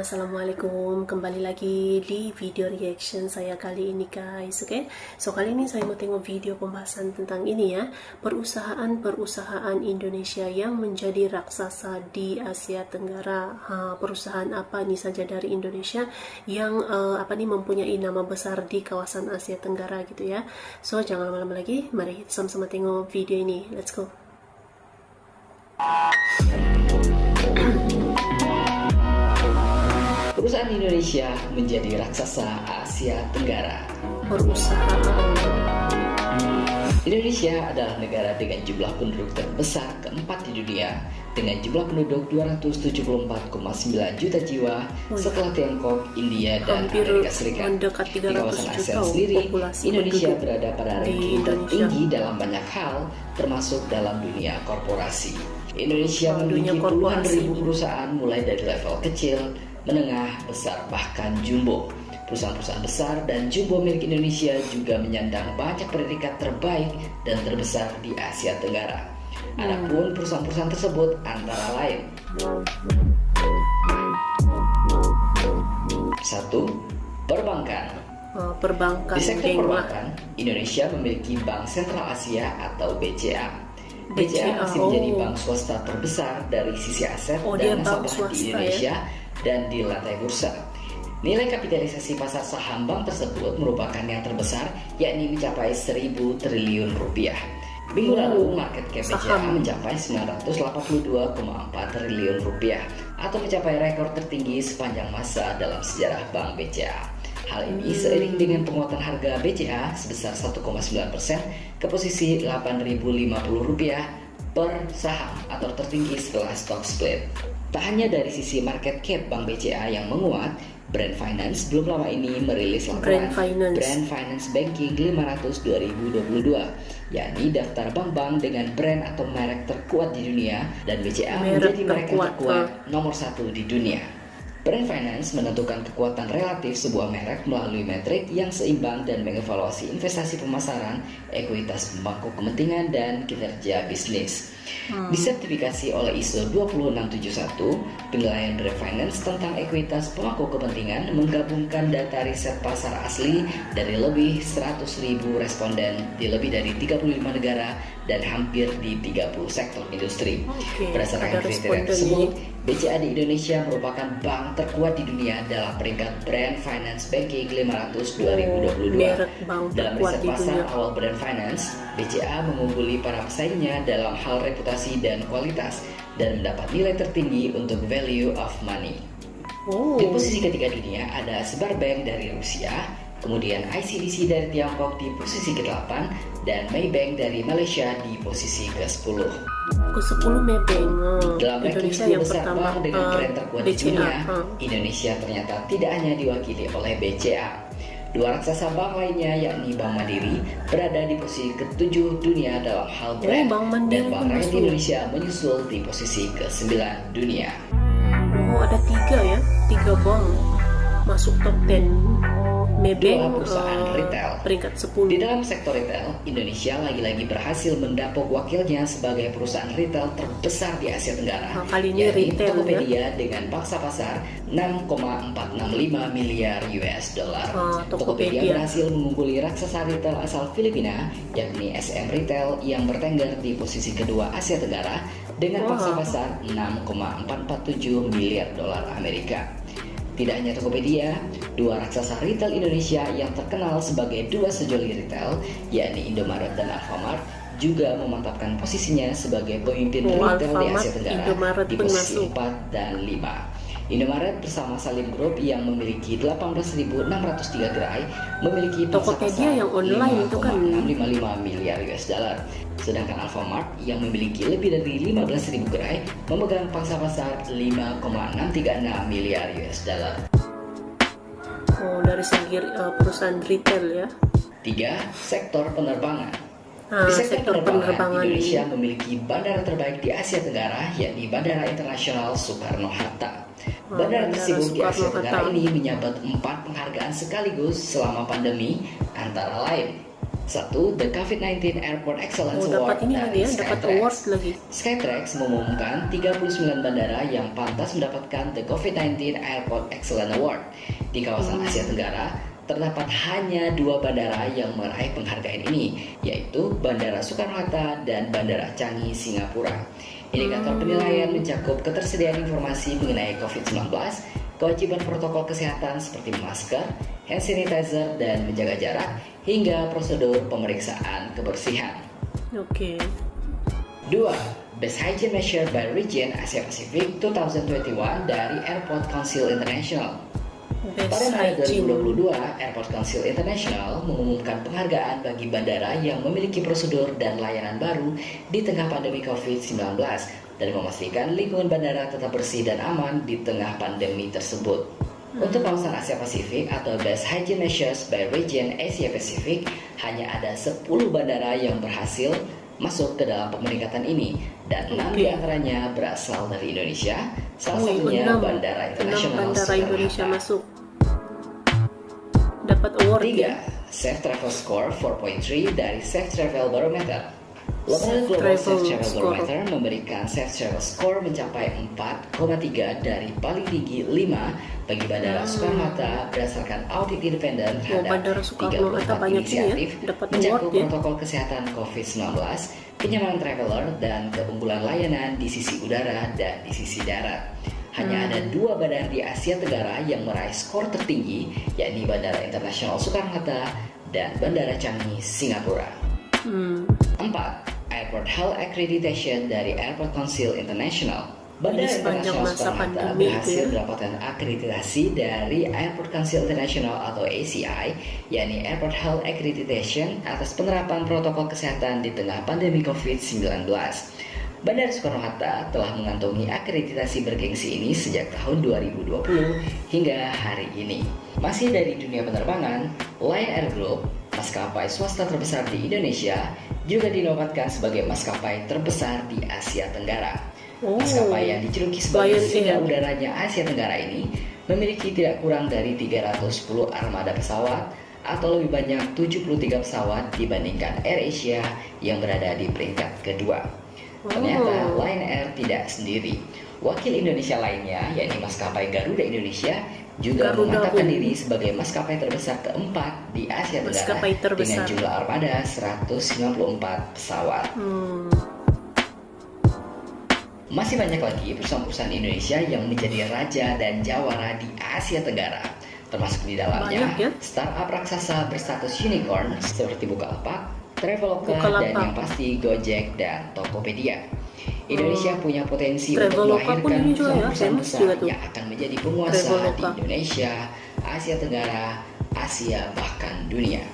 Assalamualaikum, kembali lagi di video reaction saya kali ini guys. Oke, so kali ini saya mau tengok video pembahasan tentang ini ya, perusahaan Indonesia yang menjadi raksasa di Asia Tenggara. Perusahaan apa nih saja dari Indonesia yang mempunyai nama besar di kawasan Asia Tenggara gitu ya. So jangan lama-lama lagi, mari kita sama-sama tengok video ini. Let's go. Perusahaan Indonesia menjadi raksasa Asia Tenggara. Perusahaan Indonesia adalah negara dengan jumlah penduduk terbesar keempat di dunia dengan jumlah penduduk 274,9 juta jiwa setelah Tiongkok, India, dan Amerika Serikat. Di kawasan ASEAN sendiri, Indonesia berada pada ranking tertinggi dalam banyak hal, termasuk dalam dunia korporasi. Indonesia memiliki puluhan ribu perusahaan mulai dari level kecil, menengah, besar, bahkan jumbo. Perusahaan-perusahaan besar dan jumbo milik Indonesia juga menyandang banyak predikat terbaik dan terbesar di Asia Tenggara. Adapun perusahaan-perusahaan tersebut antara lain: 1. Perbankan. Di sektor perbankan, Indonesia memiliki Bank Sentral Asia atau BCA. BCA masih menjadi bank swasta terbesar dari sisi aset dan nasabah di Indonesia dan di lantai bursa. Nilai kapitalisasi pasar saham bank tersebut merupakan yang terbesar, yakni mencapai 1.000 triliun rupiah. Minggu lalu, market cap BCA mencapai 982,4 triliun rupiah atau mencapai rekor tertinggi sepanjang masa dalam sejarah Bank BCA. Hal ini seiring dengan penguatan harga BCA sebesar 1,9% ke posisi Rp8.050 per saham atau tertinggi setelah stock split. Tak hanya dari sisi market cap Bank BCA yang menguat, Brand Finance belum lama ini merilis laporan Brand Finance Banking 500 2022, yakni daftar bank-bank dengan brand atau merek terkuat di dunia, dan BCA menjadi merek terkuat nomor 1 di dunia. Brand Finance menentukan kekuatan relatif sebuah merek melalui metrik yang seimbang dan mengevaluasi investasi pemasaran, ekuitas pemangku kepentingan, dan kinerja bisnis. Disertifikasi oleh ISO 20671, penilaian Brand Finance tentang ekuitas pemangku kepentingan menggabungkan data riset pasar asli dari lebih 100.000 responden di lebih dari 35 negara dan hampir di 30 sektor industri. Berdasarkan kriteria tersebut, BCA di Indonesia merupakan bank terkuat di dunia dalam peringkat Brand Finance Banking 500 2022. Dalam riset pasar awal Brand Finance, BCA mengungguli para pesaingnya dalam hal reputasi dan kualitas dan mendapat nilai tertinggi untuk value of money. Di posisi ketiga dunia ada Sberbank dari Rusia, kemudian ICBC dari Tiongkok di posisi ke-8, dan Maybank dari Malaysia di posisi ke-10. Ke-10 Maybank. Dalam ranking 10 besar bank dengan brand terkuat di dunia, Indonesia ternyata tidak hanya diwakili oleh BCA. Dua raksasa bank lainnya, yakni Bank Mandiri, berada di posisi ke-7 dunia dalam hal brand, dan Bank Rakyat Indonesia menyusul di posisi ke-9 dunia. Ada 3 ya, 3 bank masuk top 10. Maybank perusahaan retail peringkat 10. Di dalam sektor retail, Indonesia lagi-lagi berhasil mendapuk wakilnya sebagai perusahaan retail terbesar di Asia Tenggara, yakni Tokopedia dengan pangsa pasar 6,465 miliar US dollar. Tokopedia berhasil mengungguli raksasa retail asal Filipina, yakni SM Retail yang bertengger di posisi kedua Asia Tenggara dengan pangsa pasar 6,447 miliar dolar Amerika. Tidak hanya Tokopedia, dua raksasa retail Indonesia yang terkenal sebagai dua sejoli retail, yakni Indomaret dan Alfamart, juga memantapkan posisinya sebagai pemimpin retail di Asia Tenggara di posisi 4 dan 5. Indomaret bersama Salim Group yang memiliki 18.603 gerai memiliki pangsa pasar 5,655 miliar US dollar. Sedangkan Alfamart yang memiliki lebih dari 15.000 gerai memegang pangsa pasar 5,636 miliar US dollar. Dari segi perusahaan retail ya. 3. Sektor penerbangan. Di sektor penerbangan, Indonesia memiliki bandara terbaik di Asia Tenggara, yakni Bandara Internasional Soekarno-Hatta. Bandara tersebut di Asia Tenggara ini menyabet 4 penghargaan sekaligus selama pandemi, antara lain 1. The COVID-19 Airport Excellence dapat Award ini dari lagi ya, dapat award lagi. Skytrax mengumumkan 39 bandara yang pantas mendapatkan The COVID-19 Airport Excellence Award. Di kawasan Asia Tenggara, terdapat hanya 2 bandara yang meraih penghargaan ini, yaitu Bandara Soekarno-Hatta dan Bandara Changi, Singapura. Indikator penilaian mencakup ketersediaan informasi mengenai COVID-19, kewajiban protokol kesehatan seperti masker, hand sanitizer, dan menjaga jarak, hingga prosedur pemeriksaan kebersihan. Oke. 2. Best Hygiene Measure by Region Asia Pacific 2021 dari Airport Council International. Pada Maret 2022, Airport Council International mengumumkan penghargaan bagi bandara yang memiliki prosedur dan layanan baru di tengah pandemi COVID-19 dan memastikan lingkungan bandara tetap bersih dan aman di tengah pandemi tersebut. Untuk kawasan Asia Pasifik atau Best Hygiene Measures by Region Asia Pacific, hanya ada 10 bandara yang berhasil masuk ke dalam pemeringkatan ini, dan 6 diantaranya berasal dari Indonesia, salah satunya Bandara Internasional Indonesia masuk. Dapat award. 3. Safe Travel Score 4.3 dari Safe Travel Barometer. Lembaga Global Safe Travel Barometer memberikan Safe Travel Score mencapai 4,3 dari paling tinggi 5 bagi Bandara Soekarno-Hatta berdasarkan audit independen terhadap 34 inisiatif mencakup protokol kesehatan COVID-19, kenyamanan traveler, dan keunggulan layanan di sisi udara dan di sisi darat. Hanya ada 2 bandara di Asia Tenggara yang meraih skor tertinggi, yakni Bandara Internasional Soekarno-Hatta dan Bandara Changi, Singapura. 4. Airport Health Accreditation dari Airport Council International. Bandara Internasional Soekarno-Hatta berhasil mendapatkan akreditasi dari Airport Council International atau ACI, yakni Airport Health Accreditation atas penerapan protokol kesehatan di tengah pandemi COVID-19. Bandara Soekarno-Hatta telah mengantongi akreditasi bergengsi ini sejak tahun 2020 hingga hari ini. Masih dari dunia penerbangan, Lion Air Group, maskapai swasta terbesar di Indonesia, juga dinobatkan sebagai maskapai terbesar di Asia Tenggara. Maskapai yang dijuluki sebagai singa udaranya Asia Tenggara ini memiliki tidak kurang dari 310 armada pesawat atau lebih banyak 73 pesawat dibandingkan AirAsia yang berada di peringkat kedua. Ternyata Lion Air tidak sendiri. Wakil Indonesia lainnya, yakni maskapai Garuda Indonesia, juga mengatakan diri sebagai maskapai terbesar keempat di Asia Tenggara dengan jumlah armada 194 pesawat. Masih banyak lagi perusahaan-perusahahaan Indonesia yang menjadi raja dan jawara di Asia Tenggara, termasuk di dalamnya startup raksasa berstatus unicorn seperti Bukalapak, Traveloka, dan yang pasti Gojek dan Tokopedia. Indonesia punya potensi untuk melahirkan perusahaan besar yang akan menjadi penguasa di Indonesia, Asia Tenggara, Asia, bahkan dunia.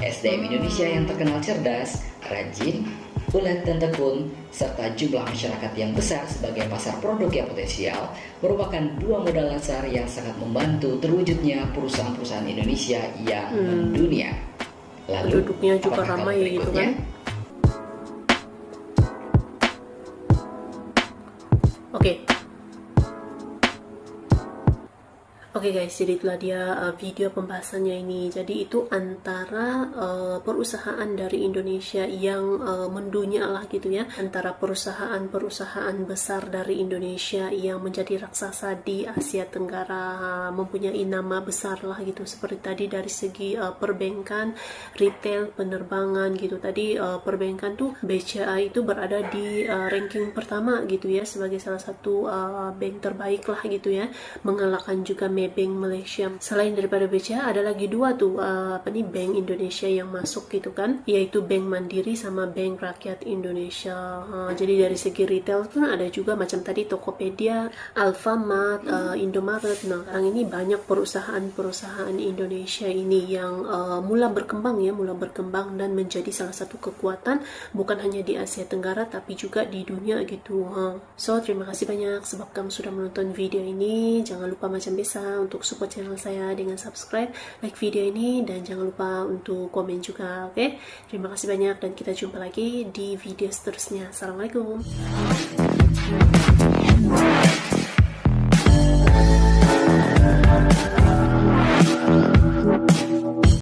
SDM Indonesia yang terkenal cerdas, rajin, ulet dan tekun, serta jumlah masyarakat yang besar sebagai pasar produk yang potensial merupakan 2 modal dasar yang sangat membantu terwujudnya perusahaan-perusahaan Indonesia yang mendunia. Lalu, duduknya juga ramai gitu kan? Oke guys, jadi itulah dia video pembahasannya ini. Jadi itu antara perusahaan dari Indonesia yang mendunia lah gitu ya, antara perusahaan-perusahaan besar dari Indonesia yang menjadi raksasa di Asia Tenggara, mempunyai nama besar lah gitu. Seperti tadi dari segi perbankan, retail, penerbangan gitu. Tadi perbankan tuh BCA itu berada di ranking pertama gitu ya, sebagai salah satu bank terbaik lah gitu ya, mengalahkan juga Bank Malaysia. Selain daripada BCA ada lagi 2 tuh bank Indonesia yang masuk gitu kan, yaitu Bank Mandiri sama Bank Rakyat Indonesia. Jadi dari segi retail kan ada juga macam tadi Tokopedia, Alfamart, Indomaret. Nah, sekarang ini banyak perusahaan-perusahaan Indonesia ini yang mulai berkembang dan menjadi salah satu kekuatan bukan hanya di Asia Tenggara tapi juga di dunia gitu. So terima kasih banyak sebab kamu sudah menonton video ini. Jangan lupa macam biasa untuk support channel saya dengan subscribe, like video ini, dan jangan lupa untuk komen juga. Oke? Terima kasih banyak dan kita jumpa lagi di video seterusnya. Assalamualaikum.